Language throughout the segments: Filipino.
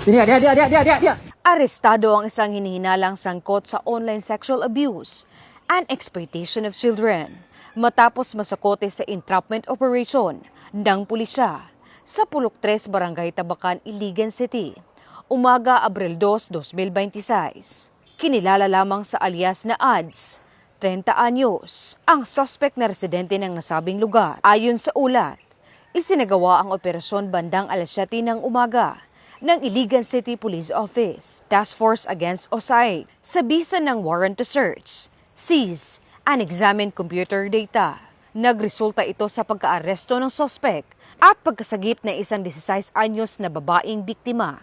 Dia. Arestado ang isang hinihinalang sangkot sa online sexual abuse and exploitation of children matapos masakote sa entrapment operation ng pulisya sa Pulok 3, Barangay Tabacan, Iligan City, umaga Abril 2, 2026. Kinilala lamang sa alias na Ads, 30 anyos, ang suspect na residente ng nasabing lugar. Ayon sa ulat, isinagawa ang operasyon bandang alas 7 ng umaga ng Iligan City Police Office, Task Force Against OSAIC, sa bisa ng warrant to search, seize, and examine computer data. Nagresulta ito sa pagkaaresto ng suspect at pagkasagip na isang 16 anyos na babaeng biktima.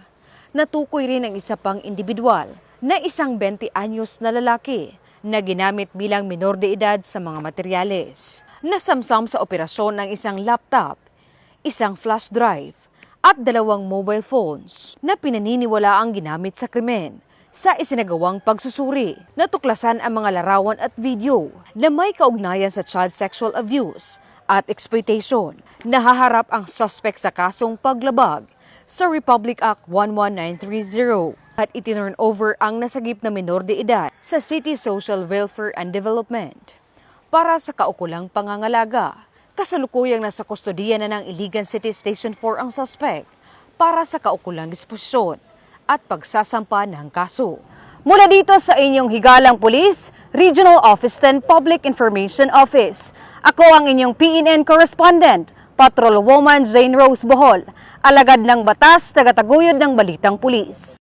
Natukoy rin ang isa pang individual na isang 20 anyos na lalaki na ginamit bilang minor de edad sa mga materyales. Nasamsam sa operasyon ng isang laptop, isang flash drive, at 2 mobile phones na pinaniniwala ang ginamit sa krimen. Sa isinagawang pagsusuri, natuklasan ang mga larawan at video na may kaugnayan sa child sexual abuse at exploitation. Nahaharap ang suspect sa kasong paglabag sa Republic Act 11930 at itinurn over ang nasagip na minor de edad sa City Social Welfare and Development para sa kaukulang pangangalaga. Kasalukuyang nasa kustodiya na ng Iligan City Station 4 ang suspect para sa kaukulang disposisyon at pagsasampa ng kaso. Mula dito sa inyong higalang pulis, Regional Office 10 Public Information Office. Ako ang inyong PNN correspondent, Patrol Woman Jane Rose Bohol, alagad ng batas, tagataguyod ng Balitang Pulis.